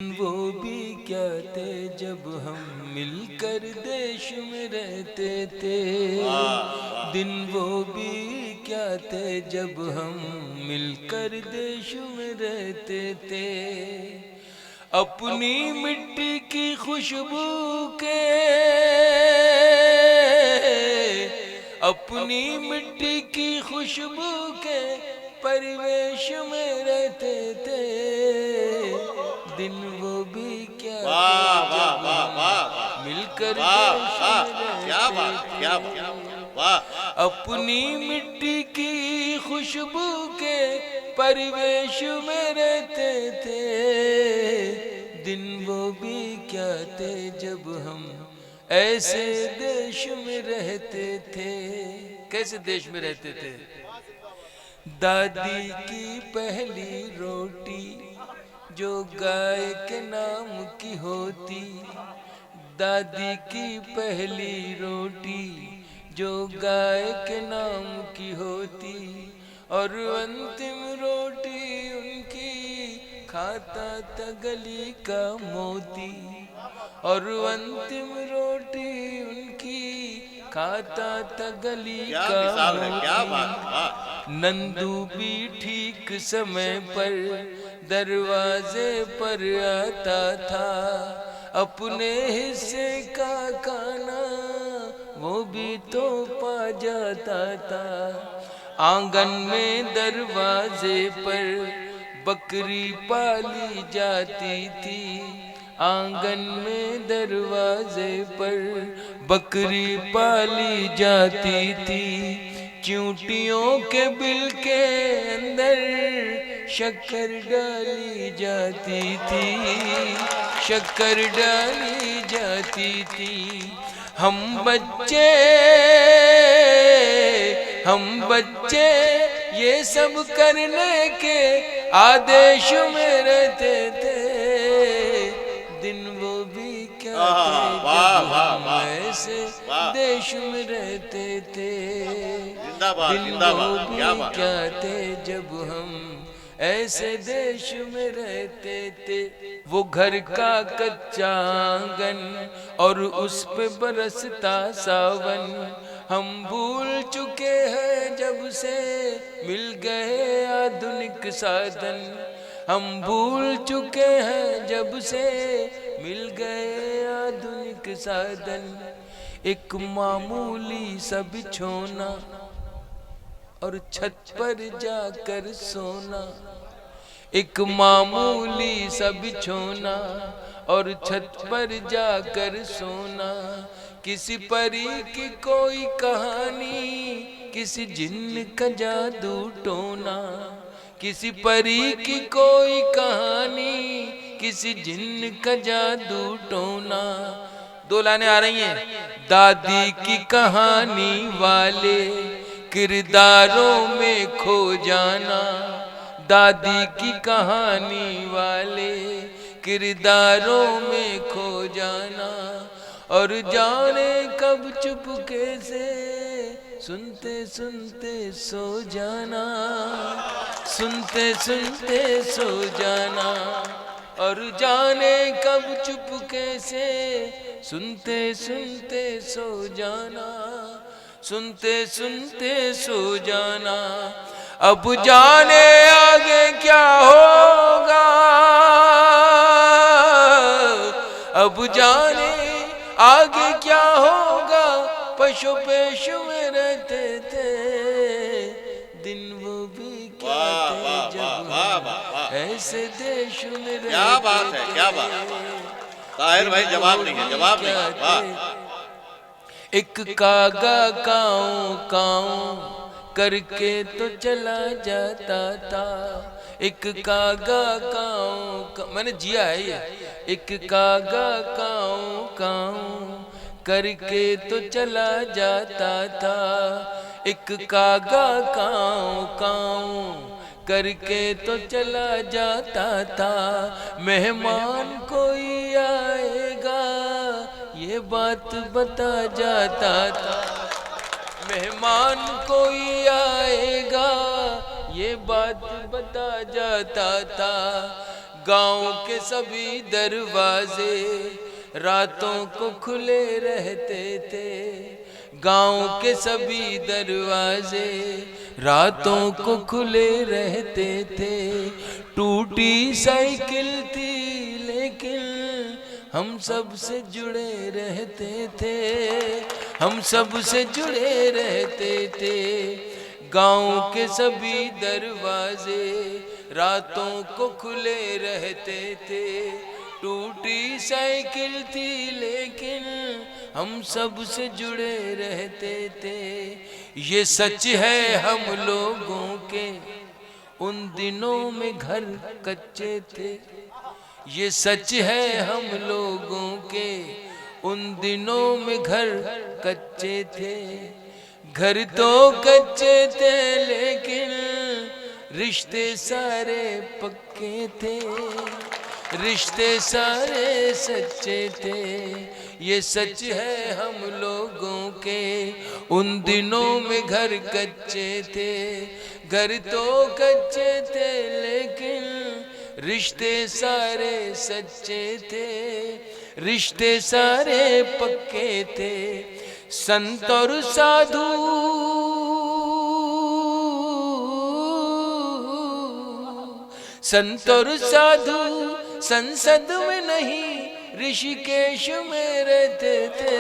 वो भी क्या थे जब हम मिलकर देश में रहते थे। दिन वो भी क्या थे जब हम मिलकर देश में रहते थे। अपनी मिट्टी की खुशबू के, अपनी मिट्टी की खुशबू के परिवेश में रहते थे। दिन वो भी क्या थे जब हम मिलकर देश में रहते थे। अपनी मिट्टी की खुशबू के परिवेश में रहते थे। दिन वो भी क्या थे जब हम ऐसे देश में रहते थे। कैसे देश में रहते थे? दादी की पहली रोटी जो गाय के नाम की होती, दादी की पहली रोटी जो गाय के नाम की होती, और अंतिम रोटी उनकी खाता था गली का मोती, और अंतिम रोटी उनकी खाता था गली का मोती। नंदू भी ठीक समय पर दरवाजे पर आता था, अपने हिस्से का खाना वो भी तो पा जाता था। आंगन में दरवाजे पर बकरी पाली जाती थी, आंगन में दरवाजे पर बकरी पाली जाती थी। चूंटियों के बिल के अंदर शक्कर डाली जाती थी, शक्कर डाली जाती थी। हम बच्चे ये सब करने के आदेश में रहते थे। दिन वो भी क्या थे जब हम ऐसे देश में रहते थे। दिन वो भी क्या थे जब हम ऐसे देश में रहते थे। वो घर का कच्चा आंगन और उस पे बरसता सावन, हम भूल चुके हैं जब से मिल गए आधुनिक साधन। हम भूल चुके हैं जब से मिल गए आधुनिक साधन। एक मामूली सा बिछोना और छत पर जाकर सोना, एक मामूली सा बिछोना और छत पर जाकर सोना। किसी परी की कोई कहानी, किसी जिन्न का जादू टोना, किसी परी की कोई कहानी, किसी जिन्न का जादू टोना। दो लाइनें आ रही हैं। दादी की कहानी वाले किरदारों में खो जाना, दादी की कहानी वाले किरदारों में खो जाना। और जाने कब चुपके से सुनते सुनते सो जाना, सुनते सुनते सो जाना। और जाने कब चुपके से सुनते सुनते सो जाना, सुनते सुनते सो जाना। अब जाने आगे क्या होगा, अब जाने आगे क्या होगा। पशु पेश में रहते थे। दिन वो भी क्या थे जब ऐसे देश में रहते थे। क्या बात है, क्या बात है। ताहिर भाई जवाब नहीं है, जवाब नहीं। एक कागा काऊ काऊ करके तो चला जाता था, एक कागा काऊ, मैंने जिया है ये। एक कागा काऊ काऊ करके तो चला जाता था, एक कागा काऊ काऊ करके तो चला जाता था। मेहमान कोई आएगा ये बात बता जाता था, मेहमान कोई आएगा ये बात बता जाता था। गांव के सभी दरवाजे रातों को खुले रहते थे। गांव के सभी दरवाजे रातों को खुले रहते थे। टूटी साइकिल थी लेकिन हम सब से जुड़े रहते थे। हम सब से जुड़े रहते थे। गांव के सभी दरवाजे रातों को खुले रहते थे। टूटी साइकिल थी लेकिन हम सब से जुड़े रहते थे। ये सच है हम लोगों के उन दिनों में घर कच्चे थे। ये सच है हम लोगों के उन दिनों में घर कच्चे थे। घर तो कच्चे थे लेकिन रिश्ते सारे पक्के थे। रिश्ते सारे सच्चे थे। ये सच है हम लोगों के उन दिनों में घर कच्चे थे। घर तो कच्चे थे लेकिन रिश्ते सारे सच्चे थे। रिश्ते सारे पक्के थे। संत और साधु संत और साधु संसद में नहीं ऋषिकेश में रहते थे।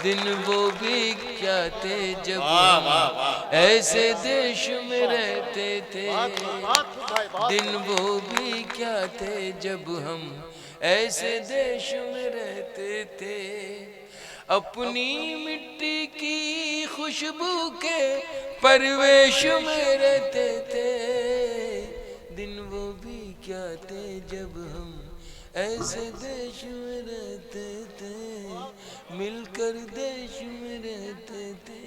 दिन वो भी क्या थे जब हम ऐसे देश में रहते थे। दिन वो भी क्या थे जब हम ऐसे देश में रहते थे। अपनी मिट्टी की खुशबू के परवेश में रहते थे। दिन वो भी क्या थे जब हम ऐसे देश में रहते थे। मिलकर देश में रहते थे।